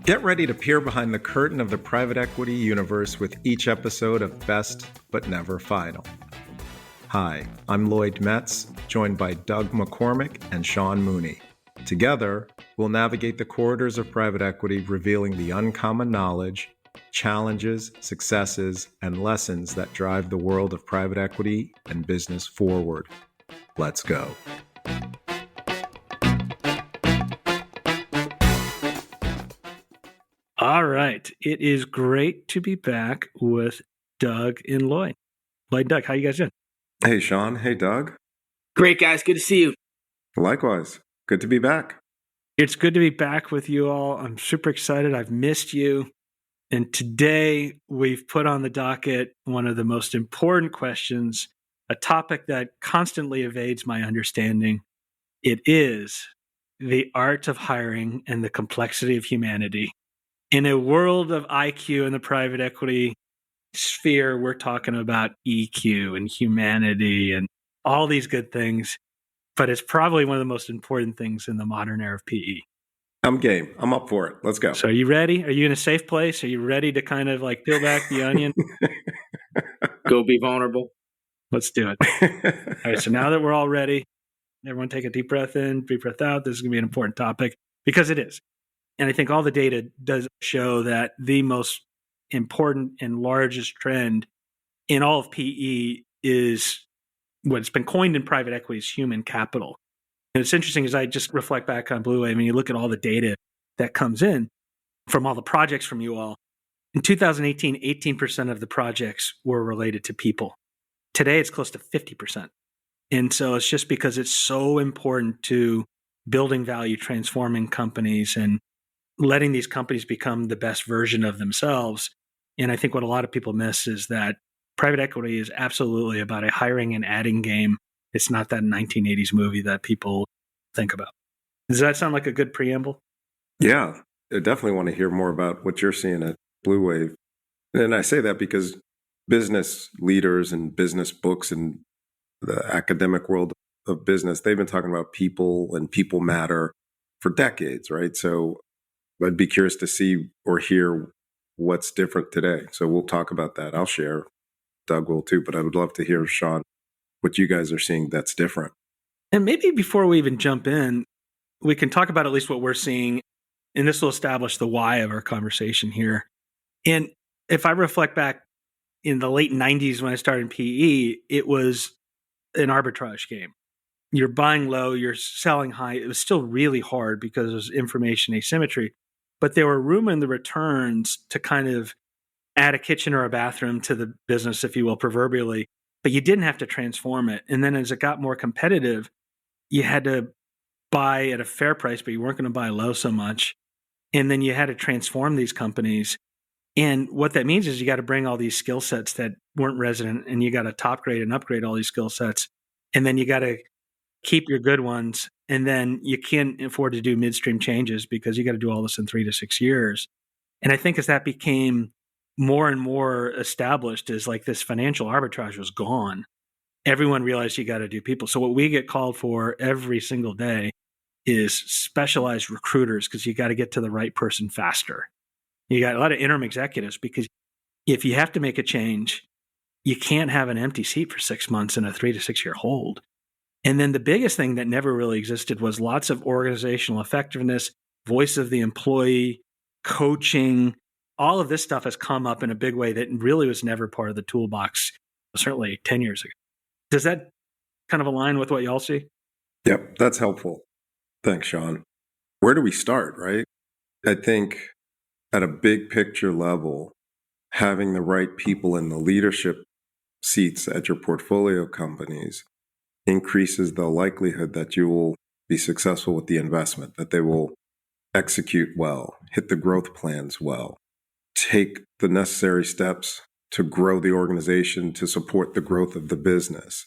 Get ready to peer behind the curtain of the private equity universe with each episode of Best But Never Final. Hi, I'm Lloyd Metz, joined by Doug McCormick and Sean Mooney. Together, we'll navigate the corridors of private equity, revealing the uncommon knowledge, challenges, successes, and lessons that drive the world of private equity and business forward. Let's go. All right. It is great to be back with Doug and Lloyd. Lloyd and Doug, how you guys doing? Hey, Sean. Hey, Doug. Great, guys. Good to see you. Likewise. Good to be back. It's good to be back with you all. I'm super excited. I've missed you. And today we've put on the docket one of the most important questions, a topic that constantly evades my understanding. It is the art of hiring and the complexity of humanity. In a world of IQ in the private equity sphere, we're talking about EQ and humanity and all these good things, but it's probably one of the most important things in the modern era of PE. I'm game. I'm up for it. Let's go. So are you ready? Are you in a safe place? Are you ready to kind of like peel back the onion? Go be vulnerable. Let's do it. All right, so now that we're all ready, everyone take a deep breath in, deep breath out. This is going to be an important topic because it is. And I think all the data does show that the most important and largest trend in all of PE is what's been coined in private equity is human capital. And it's interesting as I just reflect back on Blue Wave and you look at all the data that comes in from all the projects from you all. In 2018, 18% of the projects were related to people. Today, it's close to 50%. And so it's just because it's so important to building value, transforming companies, and letting these companies become the best version of themselves. And I think what a lot of people miss is that private equity is absolutely about a hiring and adding game. It's not that 1980s movie that people think about. Does that sound like a good preamble? Yeah, I definitely want to hear more about what you're seeing at Blue Wave. And I say that because business leaders and business books and the academic world of business, they've been talking about people and people matter for decades, right? So I'd be curious to see or hear what's different today. So we'll talk about that. I'll share. Doug will too, but I would love to hear, Sean, what you guys are seeing that's different. And maybe before we even jump in, we can talk about at least what we're seeing, and this will establish the why of our conversation here. And if I reflect back in the late 90s when I started in PE, it was an arbitrage game. You're buying low, you're selling high. It was still really hard because there's information asymmetry. But there were room in the returns to kind of add a kitchen or a bathroom to the business, if you will, proverbially, but you didn't have to transform it. And then as it got more competitive, you had to buy at a fair price, but you weren't going to buy low so much. And then you had to transform these companies. And what that means is you got to bring all these skill sets that weren't resident, and you got to top grade and upgrade all these skill sets. And then you got to keep your good ones. And then you can't afford to do midstream changes because you got to do all this in 3 to 6 years. And I think as that became more and more established, as like this financial arbitrage was gone, everyone realized you got to do people. So what we get called for every single day is specialized recruiters, because you got to get to the right person faster. You got a lot of interim executives, because if you have to make a change, you can't have an empty seat for 6 months in a 3 to 6 year hold. And then the biggest thing that never really existed was lots of organizational effectiveness, voice of the employee, coaching. All of this stuff has come up in a big way that really was never part of the toolbox, certainly 10 years ago. Does that kind of align with what y'all see? Yep, that's helpful. Thanks, Sean. Where do we start, right? I think at a big picture level, having the right people in the leadership seats at your portfolio companies increases the likelihood that you will be successful with the investment, that they will execute well, hit the growth plans well, take the necessary steps to grow the organization to support the growth of the business.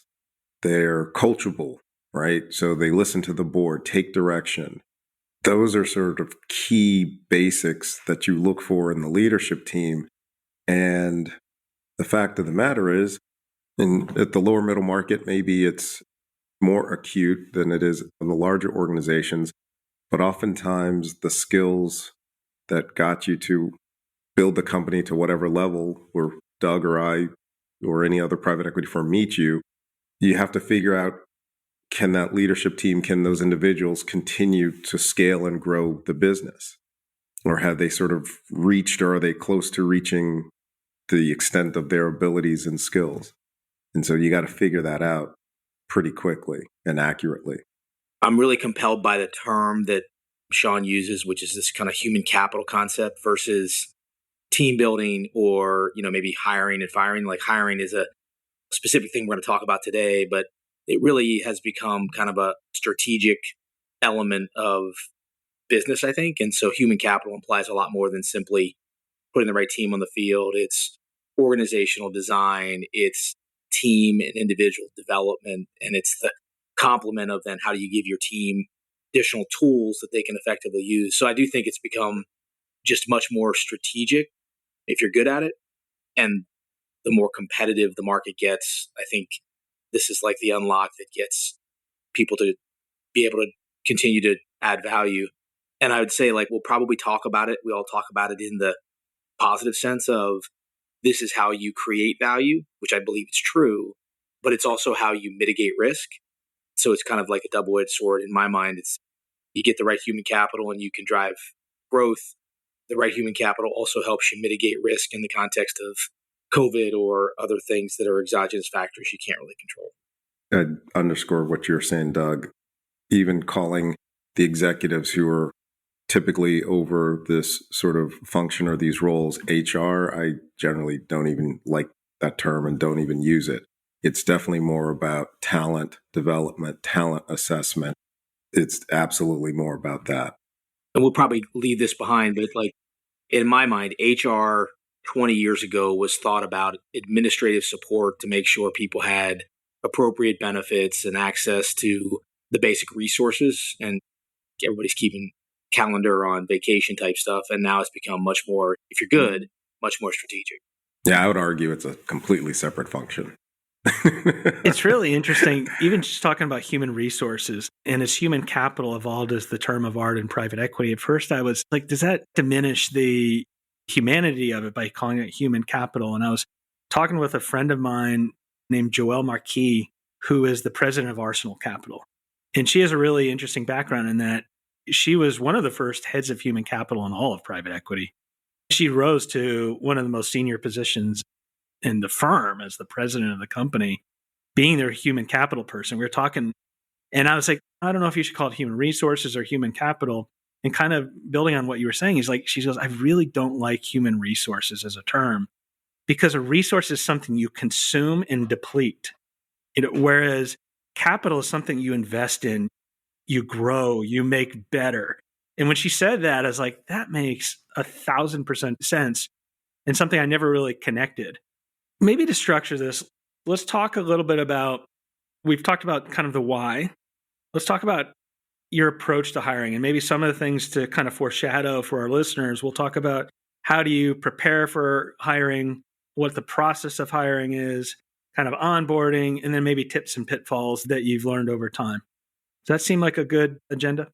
They're coachable, right? So they listen to the board, take direction. Those are sort of key basics that you look for in the leadership team. And the fact of the matter is, at the lower middle market, maybe it's more acute than it is in the larger organizations, but oftentimes the skills that got you to build the company to whatever level where Doug or I or any other private equity firm meet you, you have to figure out, can that leadership team, can those individuals continue to scale and grow the business? Or have they sort of reached, or are they close to reaching the extent of their abilities and skills? And so you got to figure that out pretty quickly and accurately. I'm really compelled by the term that Sean uses, which is this kind of human capital concept versus team building or, maybe hiring and firing. Like hiring is a specific thing we're going to talk about today, but it really has become kind of a strategic element of business, I think. And so human capital implies a lot more than simply putting the right team on the field. It's organizational design, it's team and individual development, and it's the complement of then how do you give your team additional tools that they can effectively use. So I do think it's become just much more strategic if you're good at it. And the more competitive the market gets, I think this is like the unlock that gets people to be able to continue to add value. And I would say, like, we'll probably talk about it. We all talk about it in the positive sense of this is how you create value, which I believe is true, but it's also how you mitigate risk. So it's kind of like a double-edged sword. In my mind, it's you get the right human capital and you can drive growth. The right human capital also helps you mitigate risk in the context of COVID or other things that are exogenous factors you can't really control. I'd underscore what you're saying, Doug. Even calling the executives who are typically over this sort of function or these roles HR, I generally don't even like that term and don't even use it. It's definitely more about talent development, talent assessment. It's absolutely more about that. And we'll probably leave this behind, but like in my mind, HR 20 years ago was thought about administrative support to make sure people had appropriate benefits and access to the basic resources, and everybody's keeping calendar on vacation type stuff. And now it's become much more, if you're good, much more strategic. Yeah, I would argue it's a completely separate function. It's really interesting, even just talking about human resources and as human capital evolved as the term of art in private equity. At first, I was like, does that diminish the humanity of it by calling it human capital? And I was talking with a friend of mine named Joelle Marquis, who is the president of Arsenal Capital. And she has a really interesting background in that she was one of the first heads of human capital in all of private equity. She rose to one of the most senior positions in the firm as the president of the company, being their human capital person. We were talking, and I was like, I don't know if you should call it human resources or human capital. And kind of building on what you were saying, is like, she goes, I really don't like human resources as a term because a resource is something you consume and deplete. Whereas capital is something you invest in, you grow, you make better. And when she said that, I was like, that makes 1,000% sense, and something I never really connected. Maybe to structure this, let's talk a little bit about, we've talked about kind of the why. Let's talk about your approach to hiring and maybe some of the things to kind of foreshadow for our listeners. We'll talk about how do you prepare for hiring, what the process of hiring is, kind of onboarding, and then maybe tips and pitfalls that you've learned over time. Does that seem like a good agenda?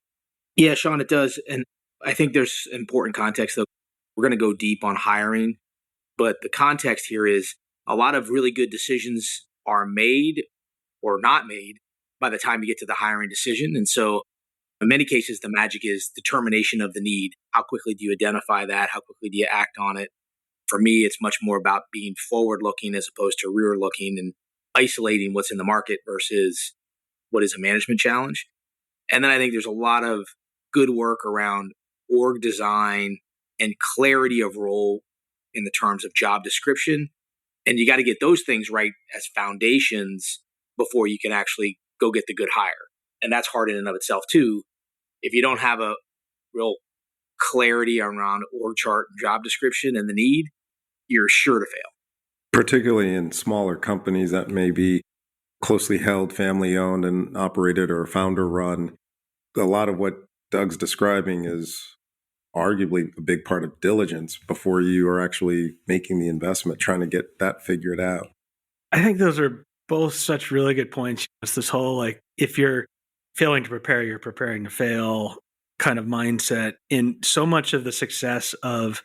Yeah, Sean, it does. And I think there's important context, though. We're going to go deep on hiring, but the context here is a lot of really good decisions are made or not made by the time you get to the hiring decision. And so in many cases, the magic is determination of the need. How quickly do you identify that? How quickly do you act on it? For me, it's much more about being forward-looking as opposed to rear-looking and isolating what's in the market versus what is a management challenge. And then I think there's a lot of good work around org design and clarity of role in the terms of job description. And you got to get those things right as foundations before you can actually go get the good hire. And that's hard in and of itself too. If you don't have a real clarity around org chart and job description and the need, you're sure to fail. Particularly in smaller companies that may be closely held, family owned and operated or founder run. A lot of what Doug's describing is arguably a big part of diligence before you are actually making the investment, trying to get that figured out. I think those are both such really good points. It's this whole, like, if you're failing to prepare, you're preparing to fail. kind of mindset. And so much of the success of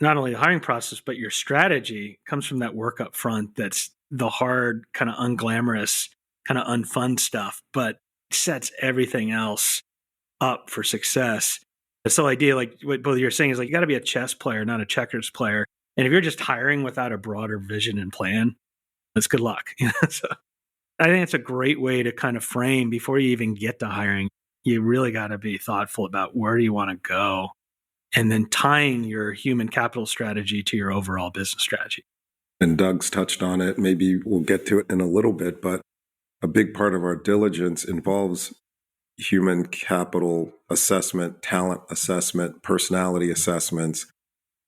not only the hiring process, but your strategy comes from that work up front. That's the hard, kind of unglamorous, kind of unfun stuff, but sets everything else up for success. This whole idea, like what both you're saying, is like you got to be a chess player, not a checkers player. And if you're just hiring without a broader vision and plan, that's good luck. So I think it's a great way to kind of frame before you even get to hiring. You really got to be thoughtful about where do you want to go, and then tying your human capital strategy to your overall business strategy. And Doug's touched on it. Maybe we'll get to it in a little bit, but a big part of our diligence involves human capital assessment, talent assessment, personality assessments,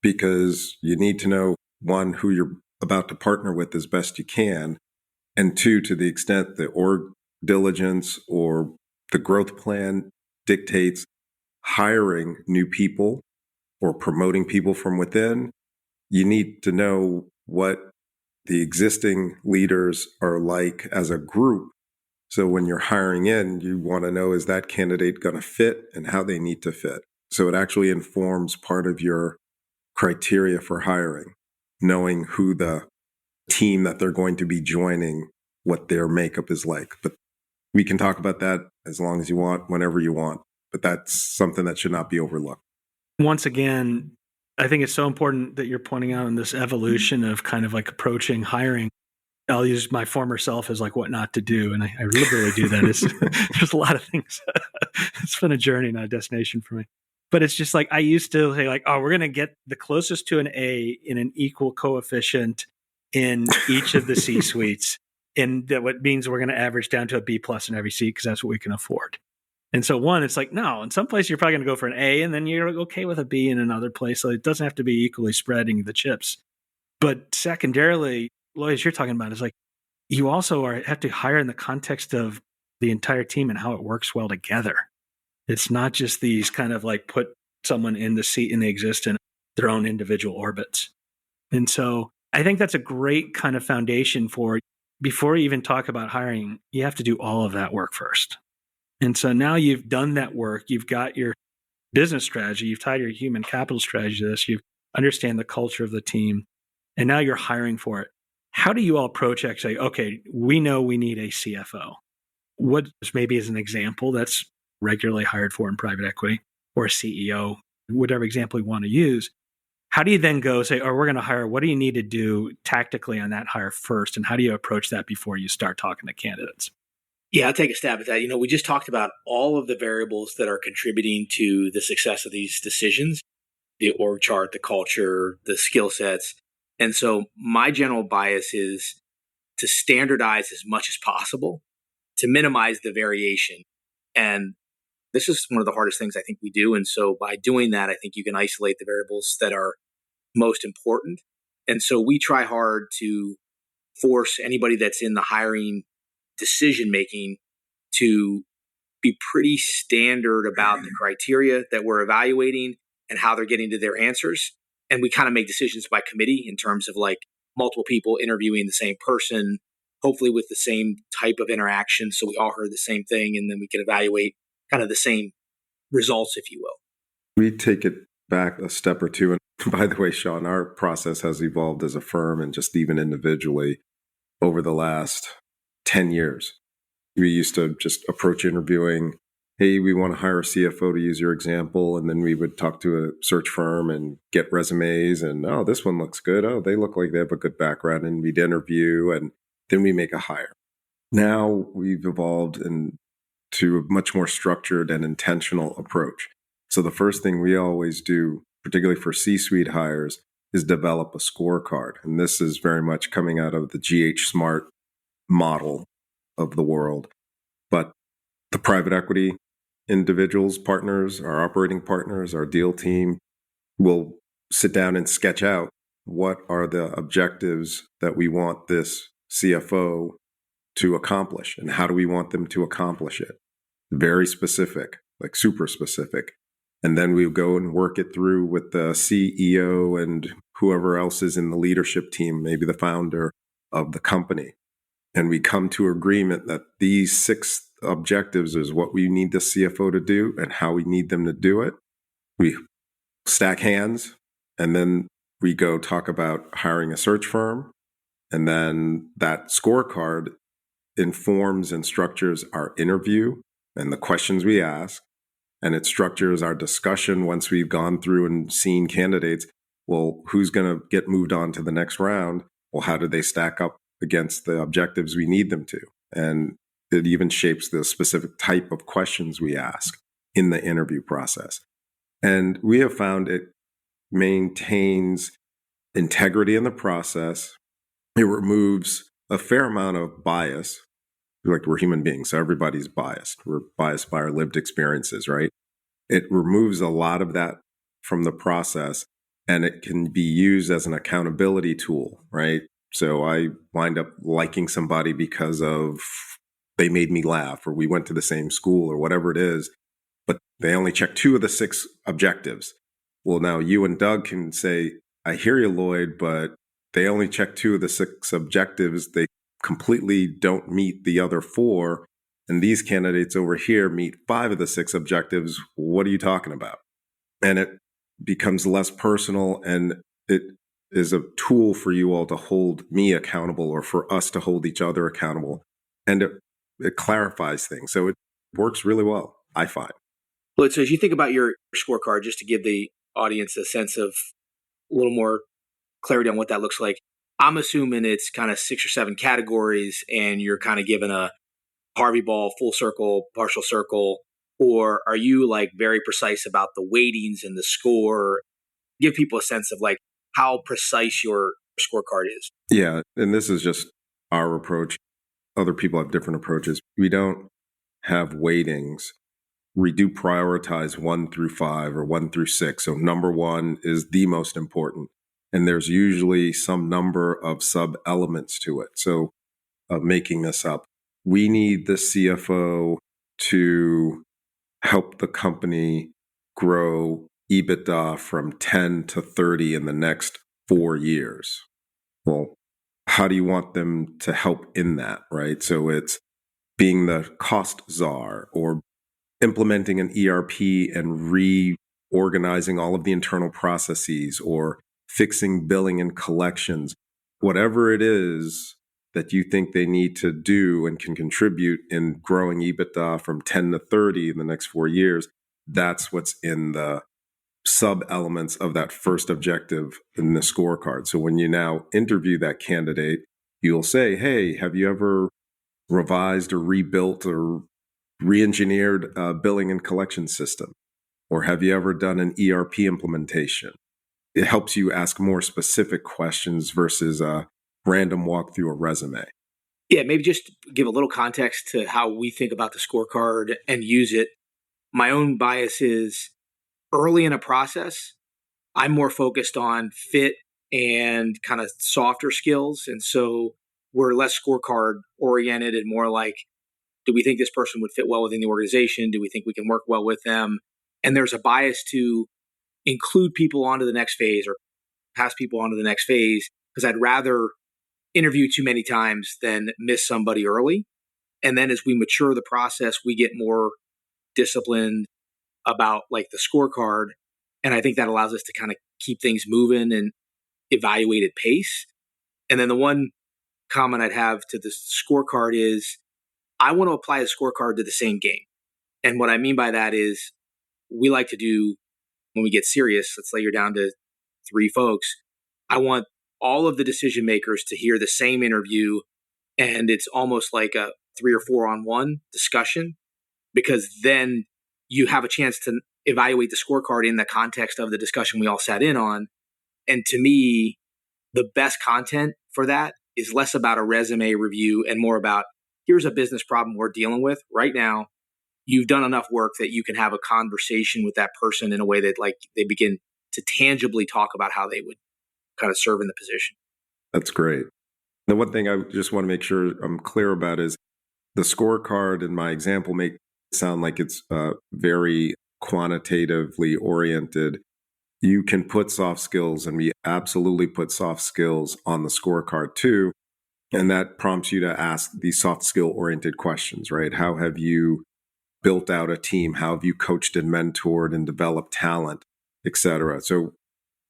because you need to know, one, who you're about to partner with as best you can, and two, to the extent the org diligence or the growth plan dictates hiring new people or promoting people from within, you need to know what the existing leaders are like as a group. So when you're hiring in, you want to know, is that candidate going to fit and how they need to fit? So it actually informs part of your criteria for hiring, knowing who the team that they're going to be joining, what their makeup is like. But we can talk about that as long as you want, whenever you want. But that's something that should not be overlooked. Once again, I think it's so important that you're pointing out in this evolution of kind of like approaching hiring. I'll use my former self as like what not to do. And I literally do that. There's a lot of things. It's been a journey, not a destination for me. But it's just like, I used to say like, oh, we're going to get the closest to an A in an equal coefficient in each of the C-suites. And that what means we're going to average down to a B plus in every seat because that's what we can afford. And so one, it's like, no, in some place you're probably going to go for an A and then you're okay with a B in another place. So it doesn't have to be equally spreading the chips. But secondarily, Lloyd, as you're talking about, is like you also have to hire in the context of the entire team and how it works well together. It's not just these kind of like put someone in the seat and they exist in their own individual orbits. And so I think that's a great kind of foundation for before you even talk about hiring, you have to do all of that work first. And so now you've done that work, you've got your business strategy, you've tied your human capital strategy to this, you understand the culture of the team, and now you're hiring for it. How do you all approach actually, okay, we know we need a CFO. What maybe is an example that's regularly hired for in private equity, or a CEO, whatever example you want to use. How do you then go say, oh, we're going to hire, what do you need to do tactically on that hire first? And how do you approach that before you start talking to candidates? Yeah, I'll take a stab at that. We just talked about all of the variables that are contributing to the success of these decisions, the org chart, the culture, the skill sets. And so my general bias is to standardize as much as possible to minimize the variation. And this is one of the hardest things I think we do. And so by doing that, I think you can isolate the variables that are most important. And so we try hard to force anybody that's in the hiring decision-making to be pretty standard about the criteria that we're evaluating and how they're getting to their answers. And we kind of make decisions by committee in terms of like multiple people interviewing the same person, hopefully with the same type of interaction. So we all heard the same thing, and then we can evaluate kind of the same results, if you will. We take it back a step or two. And by the way, Sean, our process has evolved as a firm and just even individually over the last 10 years. We used to just approach interviewing, hey, we want to hire a CFO, to use your example. And then we would talk to a search firm and get resumes. And, oh, this one looks good. Oh, they look like they have a good background. And we'd interview and then we make a hire. Now we've evolved into a much more structured and intentional approach. So the first thing we always do, particularly for C-suite hires, is develop a scorecard. And this is very much coming out of the GH Smart model of the world. But the private equity individuals, partners, our operating partners, our deal team will sit down and sketch out what are the objectives that we want this CFO to accomplish and how do we want them to accomplish it. Very specific, like super specific. And then we'll go and work it through with the CEO and whoever else is in the leadership team, maybe the founder of the company. And we come to agreement that these 6 objectives is what we need the CFO to do and how we need them to do it. We stack hands, and then we go talk about hiring a search firm. And then that scorecard informs and structures our interview and the questions we ask. And it structures our discussion once we've gone through and seen candidates. Well, who's going to get moved on to the next round? Well, how do they stack up against the objectives we need them to? And it even shapes the specific type of questions we ask in the interview process. And we have found it maintains integrity in the process. It removes a fair amount of bias. Like, we're human beings, so everybody's biased. We're biased by our lived experiences, right? It removes a lot of that from the process, and it can be used as an accountability tool, right? So I wind up liking somebody because of they made me laugh, or we went to the same school, or whatever it is, but they only checked 2 of the 6 objectives. Well, now you and Doug can say, I hear you, Lloyd, but they only checked 2 of the 6 objectives. They completely don't meet the other 4. And these candidates over here meet 5 of the 6 objectives. What are you talking about? And it becomes less personal, and it is a tool for you all to hold me accountable, or for us to hold each other accountable. And it clarifies things. So it works really well, I find. Lloyd, so as you think about your scorecard, just to give the audience a sense of a little more clarity on what that looks like, I'm assuming it's kind of 6 or 7 categories, and you're kind of given a Harvey ball, full circle, partial circle, or are you like very precise about the weightings and the score? Give people a sense of like how precise your scorecard is. Yeah, and this is just our approach. Other people have different approaches. We don't have weightings. We do prioritize 1 through 5 or 1 through 6. So number 1 is the most important. And there's usually some number of sub-elements to it. So making this up, we need the CFO to help the company grow EBITDA from 10 to 30 in the next 4 years. Well, how do you want them to help in that, right? So it's being the cost czar, or implementing an ERP and reorganizing all of the internal processes, or fixing billing and collections. Whatever it is that you think they need to do and can contribute in growing EBITDA from 10 to 30 in the next 4 years, that's what's in the sub-elements of that first objective in the scorecard. So when you now interview that candidate, you'll say, hey, have you ever revised or rebuilt or re-engineered a billing and collection system? Or have you ever done an ERP implementation? It helps you ask more specific questions versus a random walk through a resume. Yeah, maybe just give a little context to how we think about the scorecard and use it. My own bias is early in a process, I'm more focused on fit and kind of softer skills. And so we're less scorecard oriented and more like, do we think this person would fit well within the organization? Do we think we can work well with them? And there's a bias to include people onto the next phase or pass people onto the next phase, because I'd rather interview too many times than miss somebody early. And then as we mature the process, we get more disciplined about like the scorecard. And I think that allows us to kind of keep things moving and evaluate at pace. And then the one comment I'd have to the scorecard is I want to apply a scorecard to the same game. And what I mean by that is we like to do, when we get serious, let's lay you're down to 3 folks. I want all of the decision makers to hear the same interview, and it's almost like a 3 or 4 on 1 discussion, because then you have a chance to evaluate the scorecard in the context of the discussion we all sat in on. And to me, the best content for that is less about a resume review and more about, here's a business problem we're dealing with right now. You've done enough work that you can have a conversation with that person in a way that like they begin to tangibly talk about how they would kind of serve in the position. That's great. The one thing I just want to make sure I'm clear about is the scorecard in my example make it sound like it's very quantitatively oriented. You can put soft skills, and we absolutely put soft skills on the scorecard too. And that prompts you to ask these soft skill oriented questions, right? How have you built out a team? How have you coached and mentored and developed talent, et cetera? So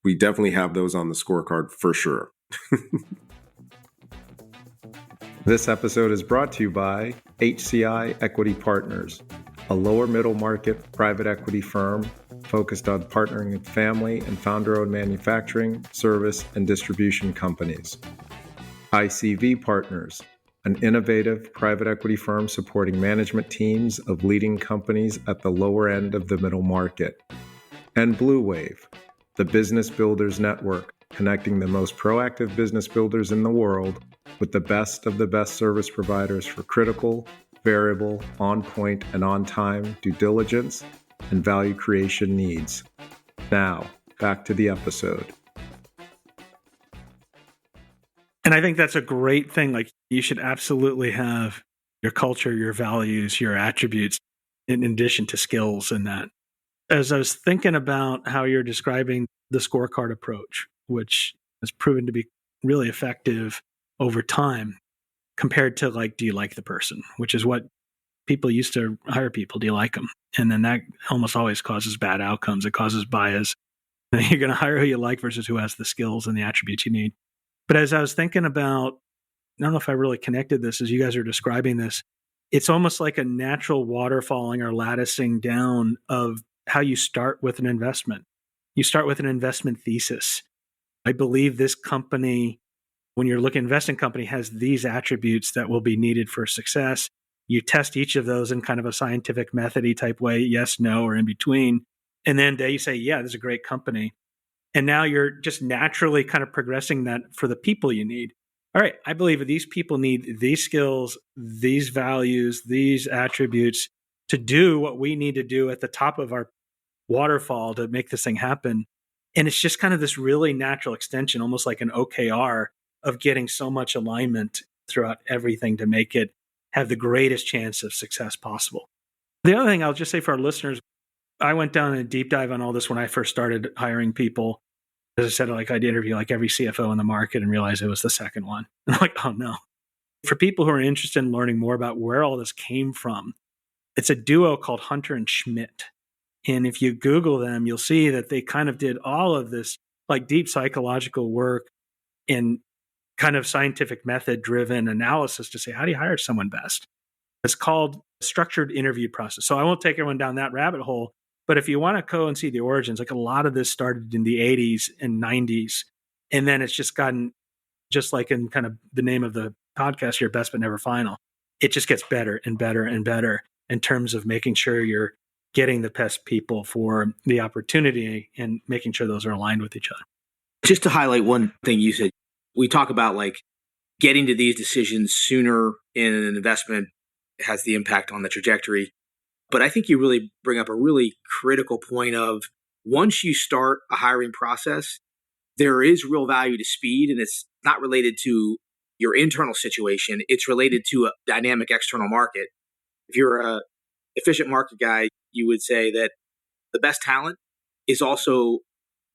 we definitely have those on the scorecard for sure. This episode is brought to you by HCI Equity Partners, a lower middle market private equity firm focused on partnering with family and founder-owned manufacturing, service, and distribution companies. ICV Partners, an innovative private equity firm supporting management teams of leading companies at the lower end of the middle market. And Blue Wave, the business builders network, connecting the most proactive business builders in the world with the best of the best service providers for critical, variable, on-point, and on-time due diligence and value creation needs. Now, back to the episode. And I think that's a great thing. Like, you should absolutely have your culture, your values, your attributes, in addition to skills in that. As I was thinking about how you're describing the scorecard approach, which has proven to be really effective over time, compared to like, do you like the person? Which is what people used to hire people. Do you like them? And then that almost always causes bad outcomes. It causes bias. You're going to hire who you like versus who has the skills and the attributes you need. But as I was thinking about, I don't know if I really connected this as you guys are describing this, it's almost like a natural waterfalling or latticing down of how you start with an investment. You start with an investment thesis. I believe this company, when you're looking, investing company has these attributes that will be needed for success. You test each of those in kind of a scientific method-y type way, yes, no, or in between. And then you say, yeah, this is a great company. And now you're just naturally kind of progressing that for the people you need. All right, I believe that these people need these skills, these values, these attributes to do what we need to do at the top of our waterfall to make this thing happen. And it's just kind of this really natural extension, almost like an OKR of getting so much alignment throughout everything to make it have the greatest chance of success possible. The other thing I'll just say for our listeners, I went down in a deep dive on all this when I first started hiring people. As I said, like, I'd interview like every CFO in the market and realize it was the second one. And I'm like, oh no. For people who are interested in learning more about where all this came from, it's a duo called Hunter and Schmidt. And if you Google them, you'll see that they kind of did all of this like deep psychological work in kind of scientific method driven analysis to say, how do you hire someone best? It's called structured interview process. So I won't take everyone down that rabbit hole, but if you want to go and see the origins, like a lot of this started in the 80s and 90s. And then it's just gotten, just like in kind of the name of the podcast here, Best But Never Final, it just gets better and better and better in terms of making sure you're getting the best people for the opportunity and making sure those are aligned with each other. Just to highlight one thing you said, we talk about like getting to these decisions sooner in an investment has the impact on the trajectory. But I think you really bring up a really critical point of once you start a hiring process, there is real value to speed, and it's not related to your internal situation. It's related to a dynamic external market. If you're an efficient market guy, you would say that the best talent is also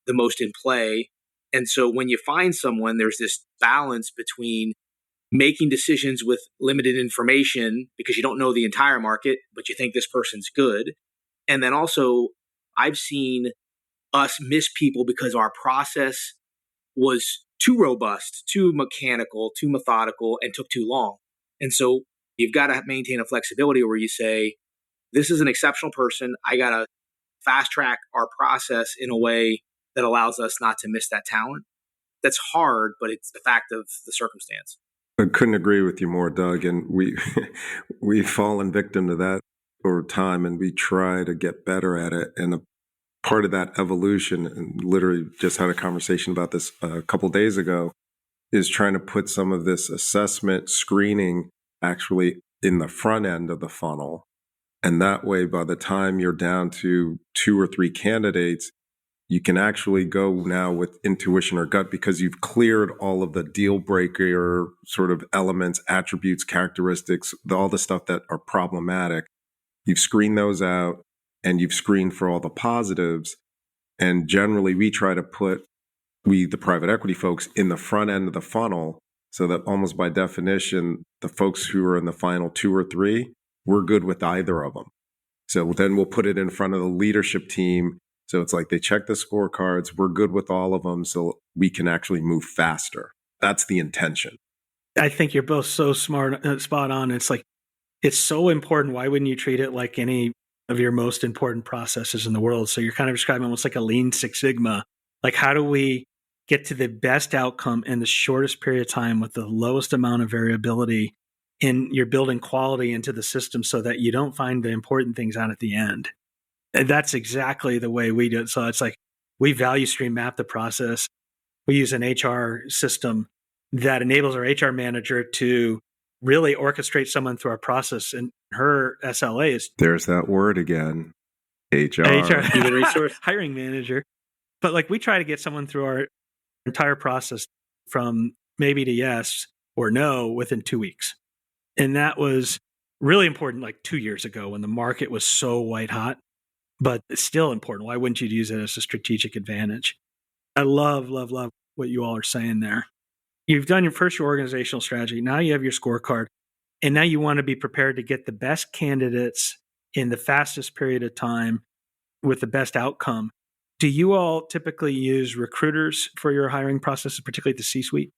the most in play. And so when you find someone, there's this balance between making decisions with limited information because you don't know the entire market, but you think this person's good. And then also, I've seen us miss people because our process was too robust, too mechanical, too methodical, and took too long. And so you've got to maintain a flexibility where you say, this is an exceptional person. I got to fast track our process in a way that allows us not to miss that talent. That's hard, but it's the fact of the circumstance. I couldn't agree with you more, Doug. And we've fallen victim to that over time, and we try to get better at it. And a part of that evolution, and literally just had a conversation about this a couple of days ago, is trying to put some of this assessment screening actually in the front end of the funnel. And that way, by the time you're down to 2 or 3 candidates, you can actually go now with intuition or gut because you've cleared all of the deal breaker sort of elements, attributes, characteristics, all the stuff that are problematic. You've screened those out and you've screened for all the positives. And generally we try to put the private equity folks in the front end of the funnel So that almost by definition, the folks who are in the final 2 or 3, we're good with either of them. So then we'll put it in front of the leadership team. So it's like they check the scorecards. We're good with all of them. So we can actually move faster. That's the intention. I think you're both so smart, spot on. It's like, it's so important. Why wouldn't you treat it like any of your most important processes in the world? So you're kind of describing almost like a lean Six Sigma. Like, how do we get to the best outcome in the shortest period of time with the lowest amount of variability? And you're building quality into the system so that you don't find the important things out at the end. And that's exactly the way we do it. So it's like we value stream map the process. We use an HR system that enables our HR manager to really orchestrate someone through our process. And her SLA is... There's that word again. HR. Human resource. Hiring manager. But like we try to get someone through our entire process from maybe to yes or no within 2 weeks. And that was really important like 2 years ago when the market was so white hot, but it's still important. Why wouldn't you use it as a strategic advantage? I love what you all are saying there. You've done your organizational strategy. Now you have your scorecard. And now you want to be prepared to get the best candidates in the fastest period of time with the best outcome. Do you all typically use recruiters for your hiring process, particularly at the C-suite?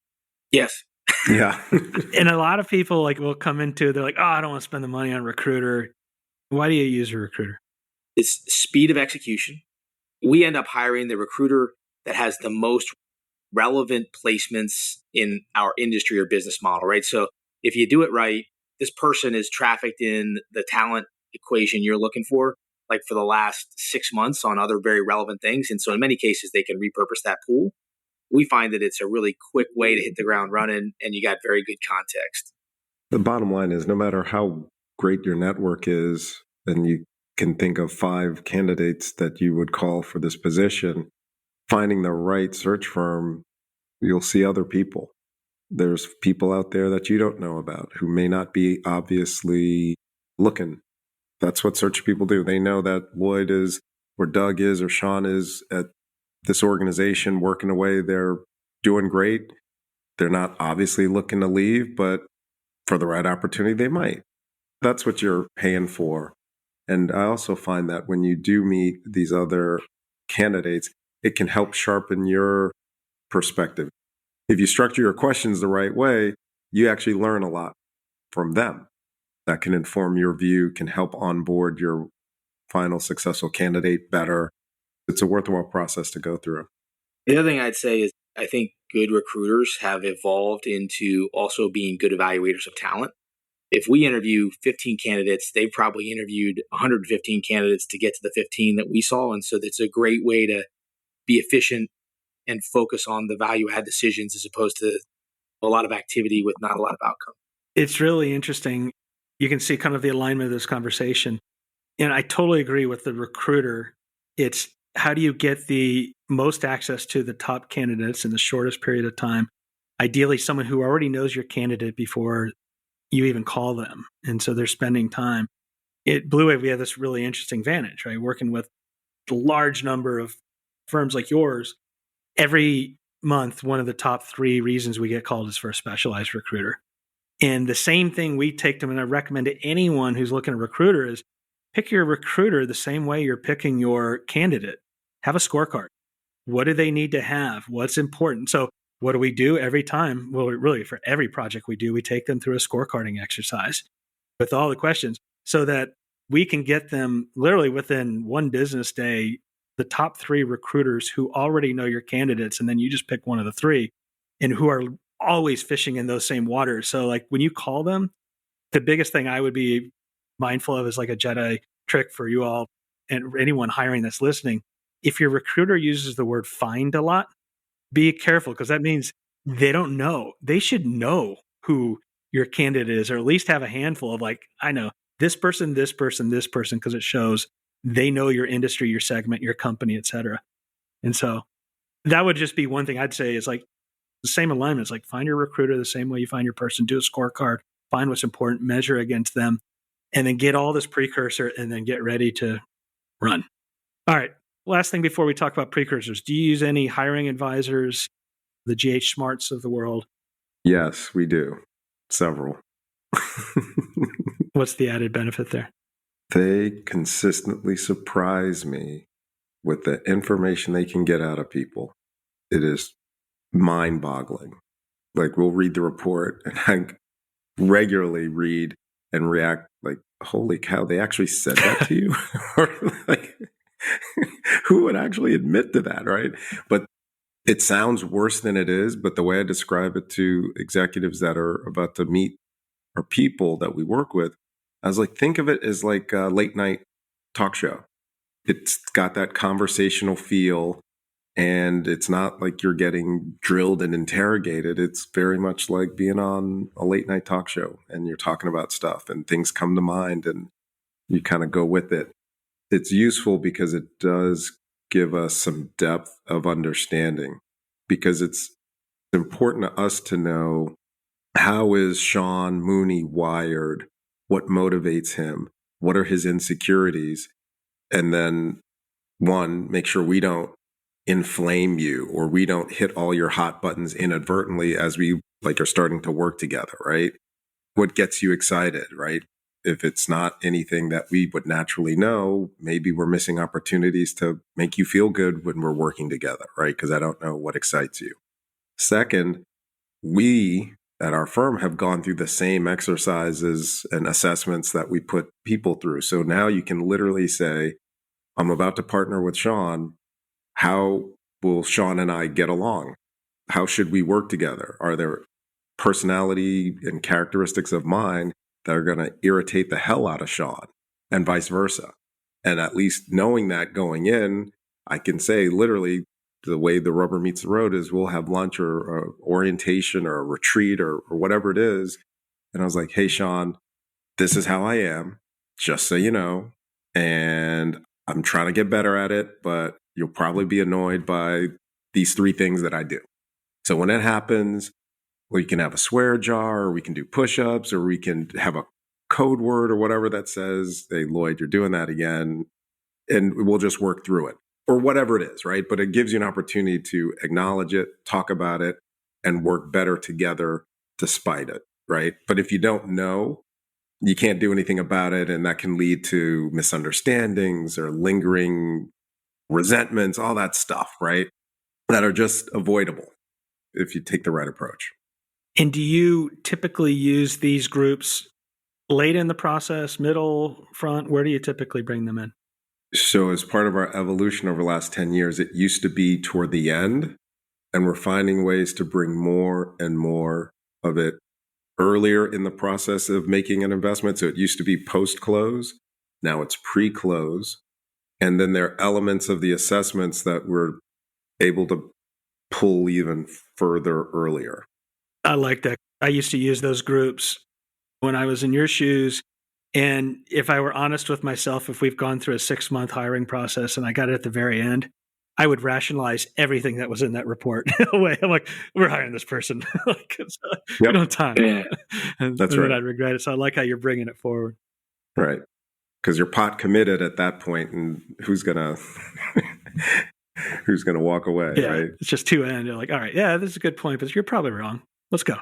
Yes. Yeah. And a lot of people like will come into, they're like, oh, I don't want to spend the money on recruiter. Why do you use a recruiter? It's speed of execution. We end up hiring the recruiter that has the most relevant placements in our industry or business model, right? So if you do it right, this person is trafficked in the talent equation you're looking for, like for the last 6 months on other very relevant things. And so in many cases, they can repurpose that pool. We find that it's a really quick way to hit the ground running and you got very good context. The bottom line is no matter how great your network is, and you can think of 5 candidates that you would call for this position, finding the right search firm, you'll see other people. There's people out there that you don't know about who may not be obviously looking. That's what search people do. They know that Lloyd is, or Doug is, or Sean is at this organization working away. They're doing great. They're not obviously looking to leave, but for the right opportunity, they might. That's what you're paying for. And I also find that when you do meet these other candidates, it can help sharpen your perspective. If you structure your questions the right way, you actually learn a lot from them. That can inform your view, can help onboard your final successful candidate better. It's a worthwhile process to go through. The other thing I'd say is I think good recruiters have evolved into also being good evaluators of talent. If we interview 15 candidates, they've probably interviewed 115 candidates to get to the 15 that we saw. And so it's a great way to be efficient and focus on the value add decisions as opposed to a lot of activity with not a lot of outcome. It's really interesting. You can see kind of the alignment of this conversation. And I totally agree with the recruiter. It's how do you get the most access to the top candidates in the shortest period of time? Ideally, someone who already knows your candidate before you even call them. And so they're spending time. At Blue Wave, we have this really interesting advantage, right? Working with a large number of firms like yours. Every month, one of the top 3 reasons we get called is for a specialized recruiter. And the same thing we take them, and I recommend to anyone who's looking at a recruiter is pick your recruiter the same way you're picking your candidate. Have a scorecard. What do they need to have? What's important? So what do we do every time? Well, really for every project we do, we take them through a scorecarding exercise with all the questions so that we can get them literally within one business day, the top 3 recruiters who already know your candidates. And then you just pick one of the 3 and who are always fishing in those same waters. So like when you call them, the biggest thing I would be mindful of is like a Jedi trick for you all and anyone hiring that's listening. If your recruiter uses the word find a lot, be careful because that means they don't know. They should know who your candidate is, or at least have a handful of like, I know this person, this person, this person, because it shows they know your industry, your segment, your company, et cetera. And so that would just be one thing I'd say is like the same alignment. It's like find your recruiter the same way you find your person, do a scorecard, find what's important, measure against them, and then get all this precursor and then get ready to run. All right. Last thing before we talk about precursors, do you use any hiring advisors, the GH Smarts of the world? Yes, we do. Several. What's the added benefit there? They consistently surprise me with the information they can get out of people. It is mind-boggling. Like, we'll read the report, and I regularly read and react like, holy cow, they actually said that to you? Or like, who would actually admit to that, right? But it sounds worse than it is. But the way I describe it to executives that are about to meet our people that we work with, I was like, think of it as like a late night talk show. It's got that conversational feel, and it's not like you're getting drilled and interrogated. It's very much like being on a late night talk show, and you're talking about stuff and things come to mind and you kind of go with it. It's useful because it does give us some depth of understanding, because it's important to us to know, how is Sean Mooney wired? What motivates him? What are his insecurities? And then, one, make sure we don't inflame you, or we don't hit all your hot buttons inadvertently as we like are starting to work together, right? What gets you excited, right? If it's not anything that we would naturally know, maybe we're missing opportunities to make you feel good when we're working together, right? Because I don't know what excites you. Second, we at our firm have gone through the same exercises and assessments that we put people through. So now you can literally say, I'm about to partner with Sean. How will Sean and I get along? How should we work together? Are there personality and characteristics of mine that are going to irritate the hell out of Sean, and vice versa? And at least knowing that going in, I can say literally the way the rubber meets the road is we'll have lunch or orientation or a retreat or whatever it is. And I was like, hey, Sean, this is how I am, just so you know. And I'm trying to get better at it, but you'll probably be annoyed by these 3 things that I do. So when it happens, we can have a swear jar, or we can do push-ups, or we can have a code word or whatever that says, hey, Lloyd, you're doing that again. And we'll just work through it, or whatever it is, right? But it gives you an opportunity to acknowledge it, talk about it, and work better together despite it, right? But if you don't know, you can't do anything about it, and that can lead to misunderstandings or lingering resentments, all that stuff, right? That are just avoidable if you take the right approach. And do you typically use these groups late in the process, middle, front? Where do you typically bring them in? So as part of our evolution over the last 10 years, it used to be toward the end, and we're finding ways to bring more and more of it earlier in the process of making an investment. So it used to be post-close. Now it's pre-close. And then there are elements of the assessments that we're able to pull even further earlier. I like that. I used to use those groups when I was in your shoes. And if I were honest with myself, if we've gone through a 6-month hiring process and I got it at the very end, I would rationalize everything that was in that report away. I'm like, we're hiring this person. We don't have time. Yeah. That's right. Then I'd regret it. So I like how you're bringing it forward. Right. Because you're pot committed at that point, and who's gonna walk away, Yeah, right? it's just 2 end. You're like, all right, yeah, this is a good point, but you're probably wrong. Let's go.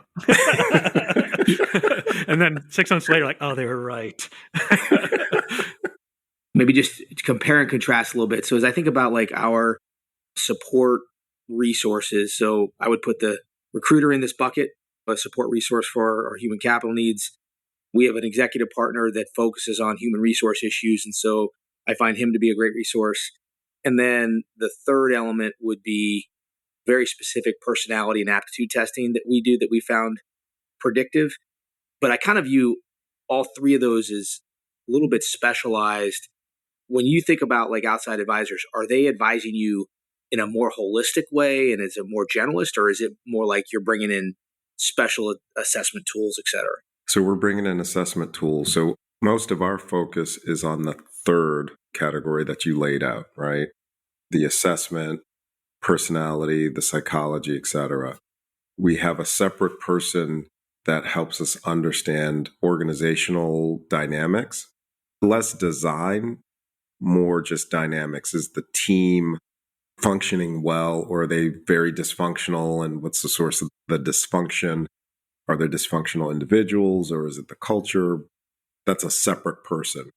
And then 6 months later, like, oh, they were right. Maybe just compare and contrast a little bit. So as I think about like our support resources, so I would put the recruiter in this bucket, a support resource for our human capital needs. We have an executive partner that focuses on human resource issues, and so I find him to be a great resource. And then the third element would be very specific personality and aptitude testing that we do that we found predictive. But I kind of view all 3 of those as a little bit specialized. When you think about like outside advisors, are they advising you in a more holistic way and is it more generalist, or is it more like you're bringing in special assessment tools, et cetera? So we're bringing in assessment tools. So most of our focus is on the third category that you laid out, right? The assessment, personality, the psychology, et cetera. We have a separate person that helps us understand organizational dynamics, less design, more just dynamics. Is the team functioning well, or are they very dysfunctional, and what's the source of the dysfunction? Are there dysfunctional individuals, or is it the culture? That's a separate person.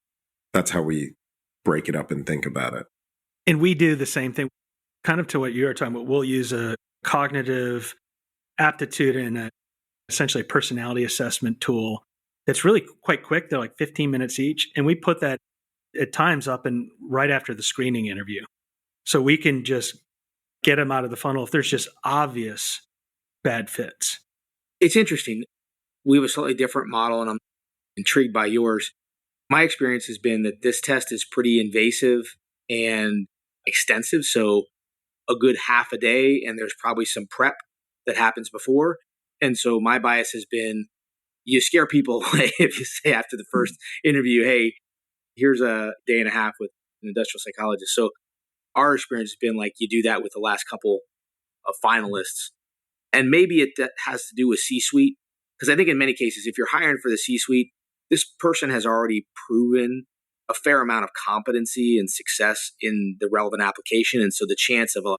That's how we break it up and think about it. And we do the same thing, kind of to what you were talking about. We'll use a cognitive aptitude and essentially a personality assessment tool that's really quite quick. They're like 15 minutes each. And we put that at times up and right after the screening interview. So we can just get them out of the funnel if there's just obvious bad fits. It's interesting. We have a slightly different model, and I'm intrigued by yours. My experience has been that this test is pretty invasive and extensive. So a good half a day, and there's probably some prep that happens before. And so my bias has been, you scare people away if you say after the first interview, hey, here's a day and a half with an industrial psychologist. So our experience has been like you do that with the last couple of finalists. And maybe it has to do with C-suite. Because I think in many cases, if you're hiring for the C-suite, this person has already proven a fair amount of competency and success in the relevant application. And so the chance of a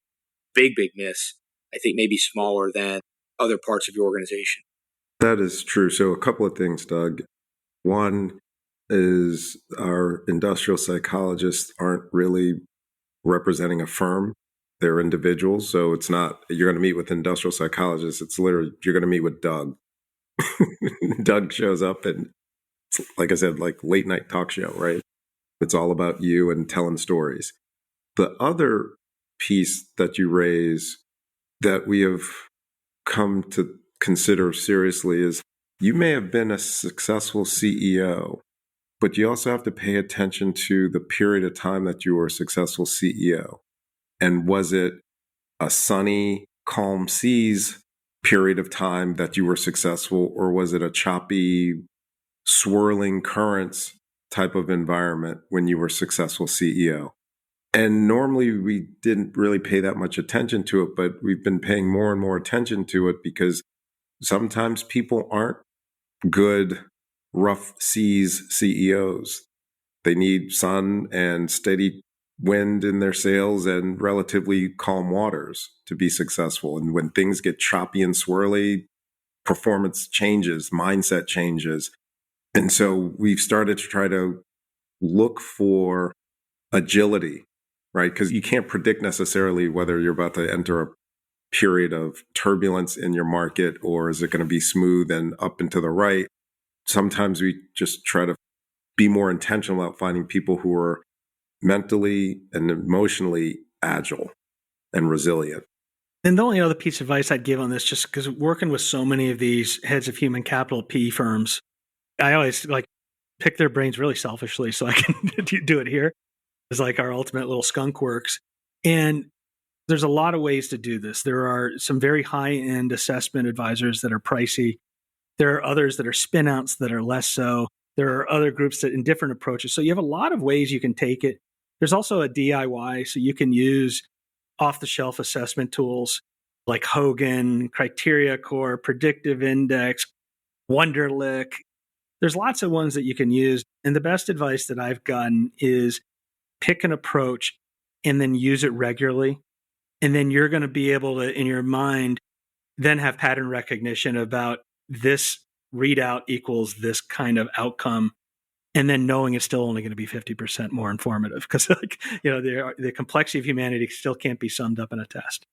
big miss, I think, may be smaller than other parts of your organization. That is true. So a couple of things, Doug. One is our industrial psychologists aren't really representing a firm. They're individuals. So it's not, you're going to meet with industrial psychologists. It's literally, you're going to meet with Doug. Doug shows up and, like I said, like late night talk show, right? It's all about you and telling stories. The other piece that you raise that we have come to consider seriously is you may have been a successful CEO, but you also have to pay attention to the period of time that you were a successful CEO. And was it a sunny, calm seas period of time that you were successful, or was it a choppy, swirling currents type of environment when you were successful CEO? And normally we didn't really pay that much attention to it, but we've been paying more and more attention to it because sometimes people aren't good rough seas CEOs. They need sun and steady wind in their sails and relatively calm waters to be successful. And when things get choppy and swirly, performance changes, mindset changes. And so we've started to try to look for agility, right? Because you can't predict necessarily whether you're about to enter a period of turbulence in your market, or is it going to be smooth and up and to the right? Sometimes we just try to be more intentional about finding people who are mentally and emotionally agile and resilient. And the only other piece of advice I'd give on this, just because working with so many of these heads of human capital PE firms, I always like pick their brains really selfishly so I can do it here. It's like our ultimate little skunk works. And there's a lot of ways to do this. There are some very high-end assessment advisors that are pricey. There are others that are spin-outs that are less so. There are other groups that in different approaches. So you have a lot of ways you can take it. There's also a DIY, so you can use off-the-shelf assessment tools like Hogan, Criteria Core, Predictive Index, Wonderlic. There's lots of ones that you can use. And the best advice that I've gotten is pick an approach and then use it regularly. And then you're going to be able to, in your mind, then have pattern recognition about this readout equals this kind of outcome. And then knowing it's still only going to be 50% more informative because, the complexity of humanity still can't be summed up in a test.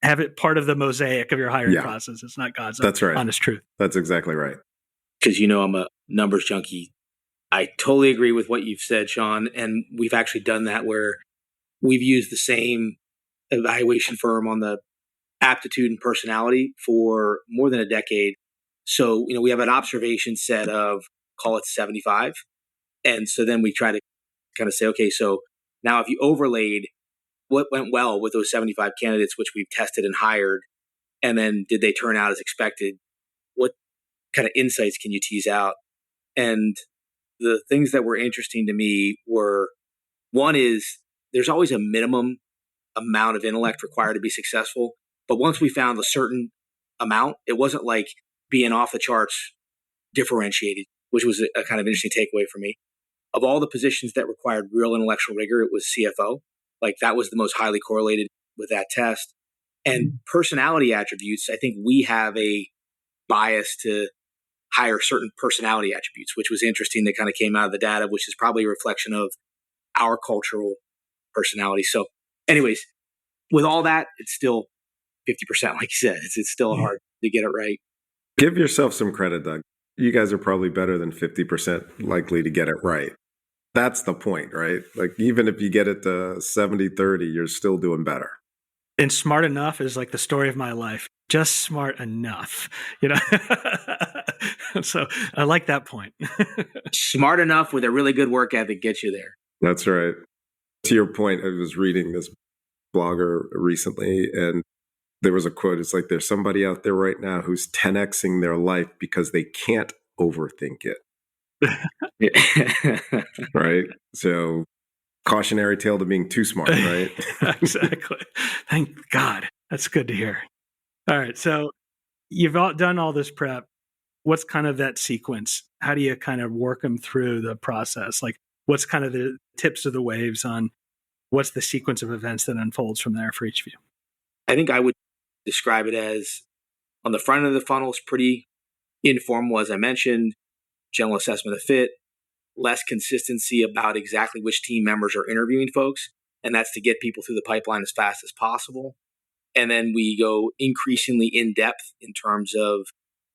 Have it part of the mosaic of your hiring process. It's not God's honest truth. That's exactly right. Because I'm a numbers junkie. I totally agree with what you've said, Sean. And we've actually done that where we've used the same evaluation firm on the aptitude and personality for more than a decade. So, we have an observation set of, call it 75. And so then we try to kind of say, okay, so now if you overlaid what went well with those 75 candidates, which we've tested and hired, and then did they turn out as expected? What kind of insights can you tease out? And the things that were interesting to me were, one is there's always a minimum amount of intellect required to be successful. But once we found a certain amount, it wasn't like being off the charts differentiated, which was a kind of interesting takeaway for me. Of all the positions that required real intellectual rigor, it was CFO. Like that was the most highly correlated with that test. And personality attributes, I think we have a bias to hire certain personality attributes, which was interesting. That kind of came out of the data, which is probably a reflection of our cultural personality. So anyways, with all that, it's still 50%, like you said. It's still hard to get it right. Give yourself some credit, Doug. You guys are probably better than 50% likely to get it right. That's the point, right? Like, even if you get it to 70-30, you're still doing better. And smart enough is like the story of my life. Just smart enough, you know? So I like that point. Smart enough with a really good work ethic gets you there. That's right. To your point, I was reading this blogger recently, and there was a quote. It's like, there's somebody out there right now who's 10xing their life because they can't overthink it. Right? So, cautionary tale to being too smart, right? Exactly. Thank God. That's good to hear. All right. So you've done all this prep. What's kind of that sequence? How do you kind of work them through the process? Like, what's kind of the tips of the waves on what's the sequence of events that unfolds from there for each of you? I think I would describe it as, on the front of the funnel is pretty informal, as I mentioned, general assessment of fit, less consistency about exactly which team members are interviewing folks. And that's to get people through the pipeline as fast as possible. And then we go increasingly in depth in terms of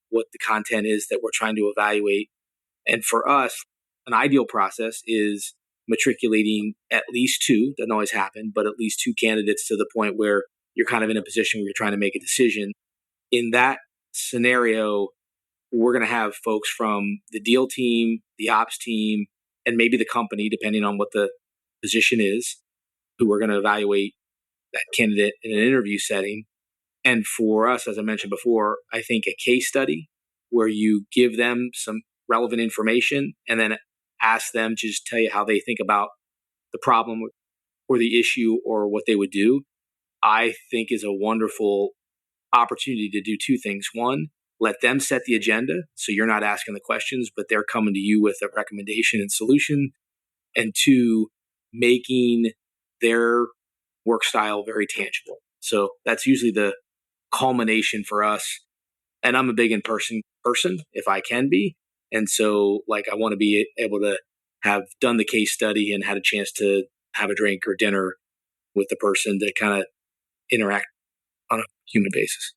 what the content is that we're trying to evaluate. And for us, an ideal process is matriculating at least two, doesn't always happen, but at least two candidates to the point where you're kind of in a position where you're trying to make a decision. In that scenario, we're going to have folks from the deal team, the ops team, and maybe the company, depending on what the position is, who we're going to evaluate that candidate in an interview setting. And for us, as I mentioned before, I think a case study where you give them some relevant information and then ask them to just tell you how they think about the problem or the issue or what they would do, I think is a wonderful opportunity to do two things. One, let them set the agenda, so you're not asking the questions, but they're coming to you with a recommendation and solution. And two, making their work style very tangible. So that's usually the culmination for us. And I'm a big in-person person, if I can be. And so, like, I want to be able to have done the case study and had a chance to have a drink or dinner with the person to kind of interact on a human basis.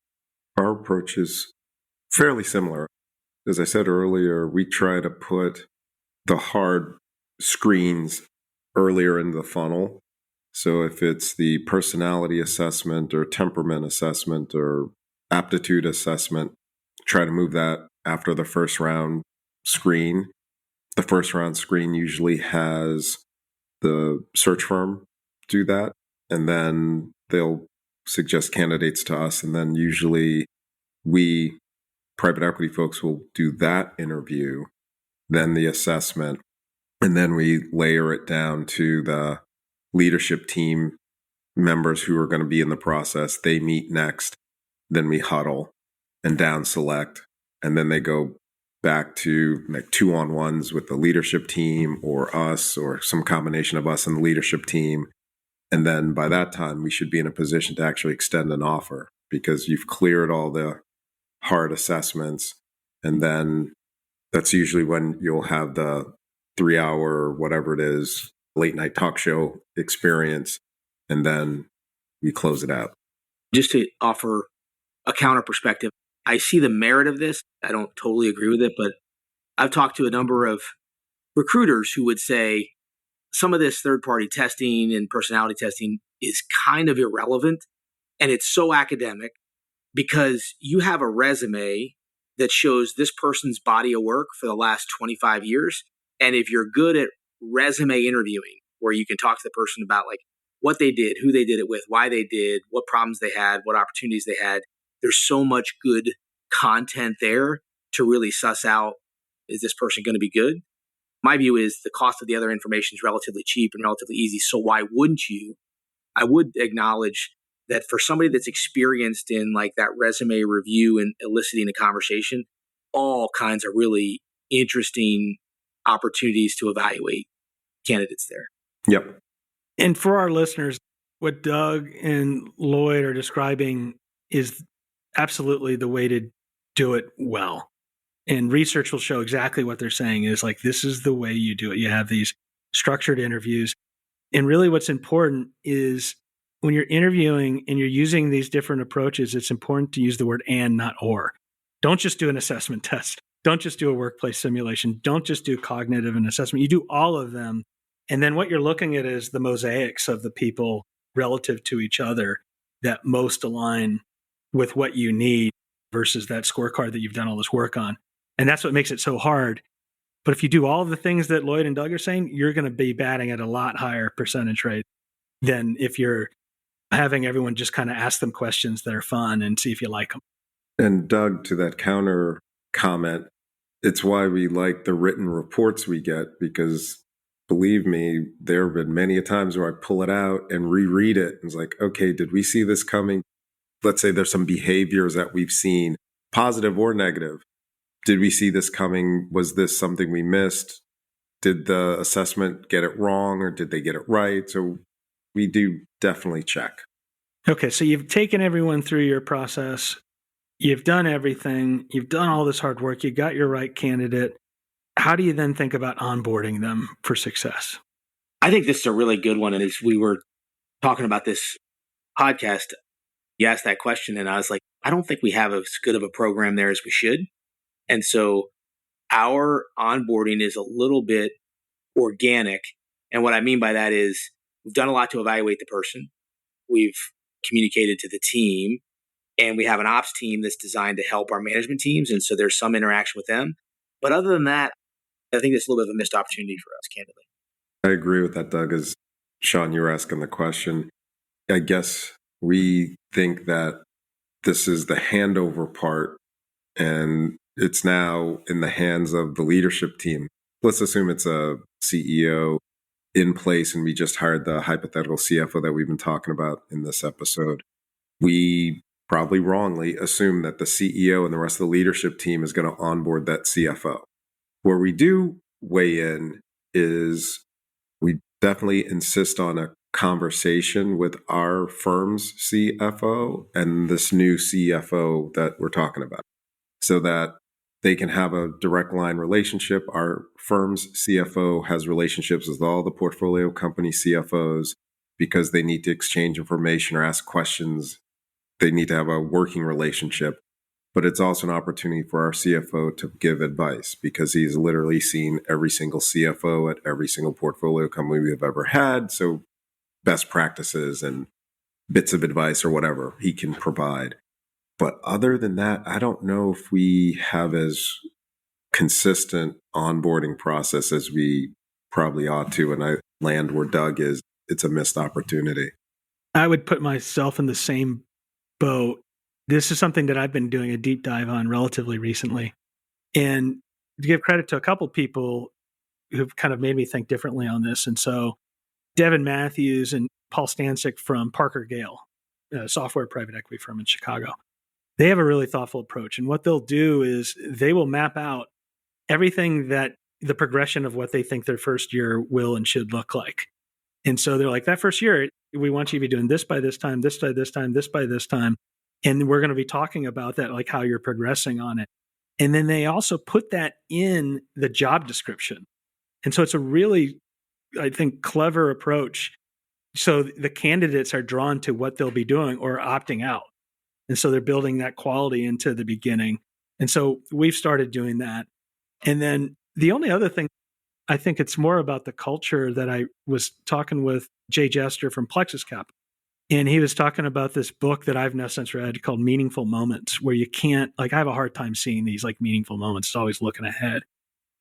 Our approach is fairly similar. As I said earlier, we try to put the hard screens earlier in the funnel. So if it's the personality assessment or temperament assessment or aptitude assessment, try to move that after the first round screen. The first round screen usually has the search firm do that, and then they'll suggest candidates to us, and then usually we, private equity folks, will do that interview, then the assessment, and then we layer it down to the leadership team members who are going to be in the process. They meet next, then we huddle and down select, and then they go back to like 2-on-1s with the leadership team or us or some combination of us and the leadership team. And then by that time, we should be in a position to actually extend an offer because you've cleared all the hard assessments. And then that's usually when you'll have the 3-hour or whatever it is, late night talk show experience. And then we close it out. Just to offer a counter perspective, I see the merit of this. I don't totally agree with it, but I've talked to a number of recruiters who would say some of this third-party testing and personality testing is kind of irrelevant, and it's so academic because you have a resume that shows this person's body of work for the last 25 years, and if you're good at resume interviewing, where you can talk to the person about like what they did, who they did it with, why they did, what problems they had, what opportunities they had, there's so much good content there to really suss out, is this person going to be good? My view is the cost of the other information is relatively cheap and relatively easy. So why wouldn't you? I would acknowledge that for somebody that's experienced in like that resume review and eliciting a conversation, all kinds of really interesting opportunities to evaluate candidates there. Yep. And for our listeners, what Doug and Lloyd are describing is absolutely the way to do it well. And research will show exactly what they're saying is like, this is the way you do it. You have these structured interviews. And really what's important is when you're interviewing and you're using these different approaches, it's important to use the word and, not or. Don't just do an assessment test. Don't just do a workplace simulation. Don't just do cognitive and assessment. You do all of them. And then what you're looking at is the mosaics of the people relative to each other that most align with what you need versus that scorecard that you've done all this work on. And that's what makes it so hard. But if you do all of the things that Lloyd and Doug are saying, you're going to be batting at a lot higher percentage rate than if you're having everyone just kind of ask them questions that are fun and see if you like them. And Doug, to that counter comment, it's why we like the written reports we get, because believe me, there have been many a times where I pull it out and reread it. And it's like, okay, did we see this coming? Let's say there's some behaviors that we've seen, positive or negative. Did we see this coming? Was this something we missed? Did the assessment get it wrong or did they get it right? So we do definitely check. Okay, so you've taken everyone through your process. You've done everything. You've done all this hard work. You got your right candidate. How do you then think about onboarding them for success? I think this is a really good one. And as we were talking about this podcast, you asked that question and I was like, I don't think we have as good of a program there as we should. And so our onboarding is a little bit organic. And what I mean by that is we've done a lot to evaluate the person. We've communicated to the team, and we have an ops team that's designed to help our management teams. And so there's some interaction with them. But other than that, I think it's a little bit of a missed opportunity for us, candidly. I agree with that, Doug. As Sean, you were asking the question, I guess we think that this is the handover part, and it's now in the hands of the leadership team. Let's assume it's a CEO in place, and we just hired the hypothetical CFO that we've been talking about in this episode. We probably wrongly assume that the CEO and the rest of the leadership team is going to onboard that CFO. Where we do weigh in is we definitely insist on a conversation with our firm's CFO and this new CFO that we're talking about, so that they can have a direct line relationship. Our firm's CFO has relationships with all the portfolio company CFOs because they need to exchange information or ask questions. They need to have a working relationship. But it's also an opportunity for our CFO to give advice because he's literally seen every single CFO at every single portfolio company we've ever had. So best practices and bits of advice or whatever he can provide. But other than that, I don't know if we have as consistent onboarding process as we probably ought to. And I land where Doug is. It's a missed opportunity. I would put myself in the same boat. This is something that I've been doing a deep dive on relatively recently. And to give credit to a couple people who've kind of made me think differently on this. And so Devin Matthews and Paul Stancic from Parker Gale, a software private equity firm in Chicago. They have a really thoughtful approach. And what they'll do is they will map out everything that the progression of what they think their first year will and should look like. And so they're like, that first year, we want you to be doing this by this time, this by this time, this by this time. And we're going to be talking about that, like how you're progressing on it. And then they also put that in the job description. And so it's a really, I think, clever approach. So the candidates are drawn to what they'll be doing or opting out. And so they're building that quality into the beginning. And so we've started doing that. And then the only other thing, I think it's more about the culture that I was talking with Jay Jester from Plexus Capital. And he was talking about this book that I've now since read called Meaningful Moments, where you can't, like, I have a hard time seeing these like meaningful moments. It's always looking ahead.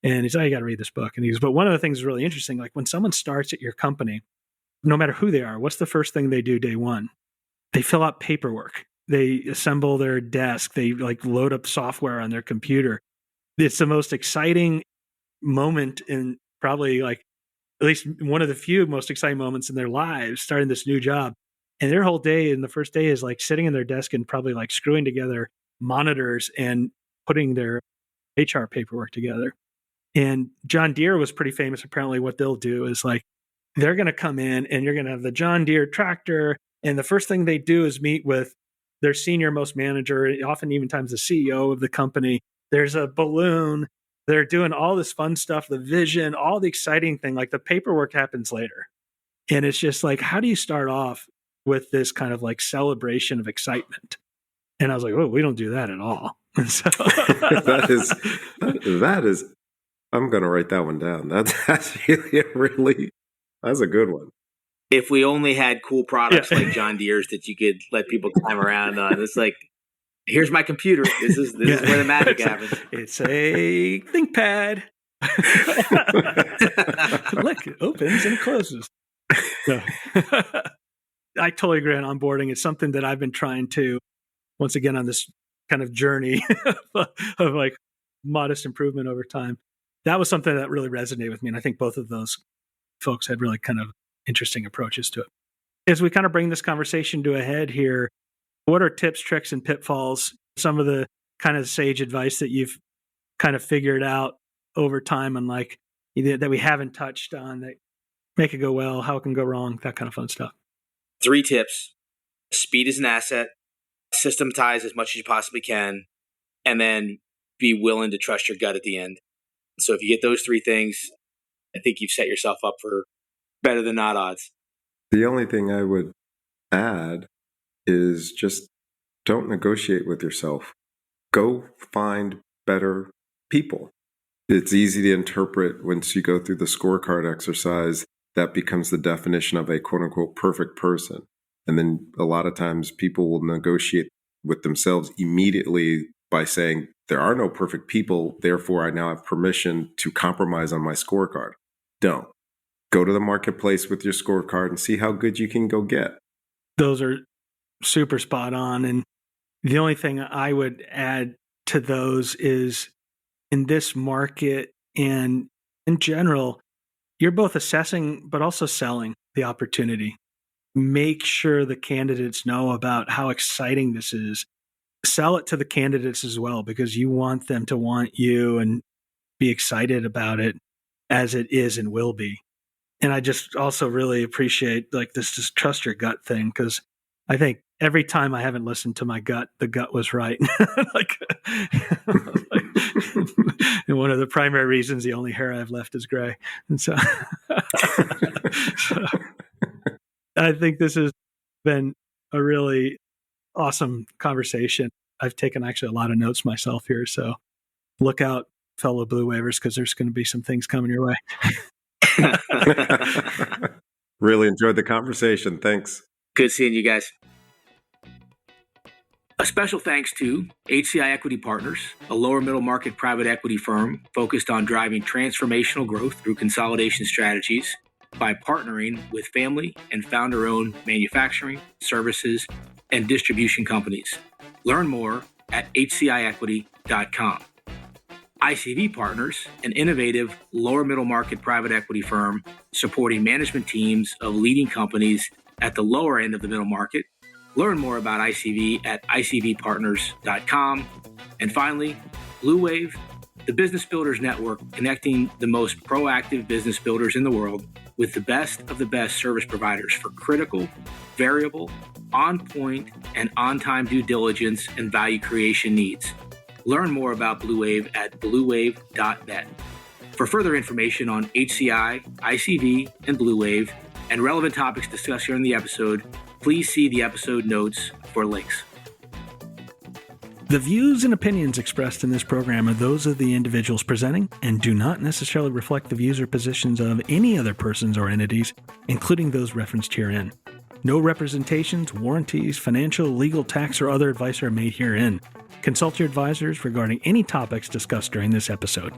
And he's like, you got to read this book. And he goes, but one of the things is really interesting. Like when someone starts at your company, no matter who they are, what's the first thing they do day one? They fill out paperwork. They assemble their desk. They like load up software on their computer. It's the most exciting moment in probably like at least one of the few most exciting moments in their lives, starting this new job. And their whole day in the first day is like sitting in their desk and probably like screwing together monitors and putting their HR paperwork together. And John Deere was pretty famous. Apparently what they'll do is like, they're going to come in and you're going to have the John Deere tractor. And the first thing they do is meet with their senior most manager, often even times the CEO of the company. There's a balloon. They're doing all this fun stuff, the vision, all the exciting thing, like the paperwork happens later. And it's just like, how do you start off with this kind of like celebration of excitement? And I was like, oh, we don't do that at all. So that is, I'm going to write that one down. That's a good one. If we only had cool products like John Deere's that you could let people climb around on, it's like, here's my computer. This is where the magic happens. It's a ThinkPad. Look, it opens and closes. So, I totally agree on onboarding. It's something that I've been trying to, once again, on this kind of journey of like modest improvement over time. That was something that really resonated with me. And I think both of those folks had really kind of interesting approaches to it. As we kind of bring this conversation to a head here, what are tips, tricks, and pitfalls? Some of the kind of sage advice that you've kind of figured out over time and like that we haven't touched on that make it go well, how it can go wrong, that kind of fun stuff. 3 tips. Speed is an asset. Systematize as much as you possibly can. And then be willing to trust your gut at the end. So if you get those 3 things, I think you've set yourself up for better than not odds. The only thing I would add is just don't negotiate with yourself. Go find better people. It's easy to interpret once you go through the scorecard exercise. That becomes the definition of a quote unquote perfect person. And then a lot of times people will negotiate with themselves immediately by saying, there are no perfect people, therefore I now have permission to compromise on my scorecard. Don't. Go to the marketplace with your scorecard and see how good you can go get. Those are super spot on. And the only thing I would add to those is in this market and in general, you're both assessing but also selling the opportunity. Make sure the candidates know about how exciting this is. Sell it to the candidates as well, because you want them to want you and be excited about it as it is and will be. And I just also really appreciate like this just trust your gut thing, because I think every time I haven't listened to my gut, the gut was right. And one of the primary reasons the only hair I've left is gray. And so I think this has been a really awesome conversation. I've taken actually a lot of notes myself here. So look out, fellow Blue Wavers, because there's going to be some things coming your way. Really enjoyed the conversation. Thanks. Good seeing you guys. A special thanks to HCI Equity Partners, a lower middle market private equity firm focused on driving transformational growth through consolidation strategies by partnering with family and founder-owned manufacturing, services, and distribution companies. Learn more at hciequity.com. ICV Partners, an innovative lower middle market private equity firm supporting management teams of leading companies at the lower end of the middle market. Learn more about ICV at icvpartners.com. And finally, Blue Wave, the Business Builders Network, connecting the most proactive business builders in the world with the best of the best service providers for critical, variable, on-point, and on-time due diligence and value creation needs. Learn more about Blue Wave at bluewave.net. For further information on HCI, ICV, and Blue Wave, and relevant topics discussed here in the episode, please see the episode notes for links. The views and opinions expressed in this program are those of the individuals presenting and do not necessarily reflect the views or positions of any other persons or entities, including those referenced herein. No representations, warranties, financial, legal, tax, or other advice are made herein. Consult your advisors regarding any topics discussed during this episode.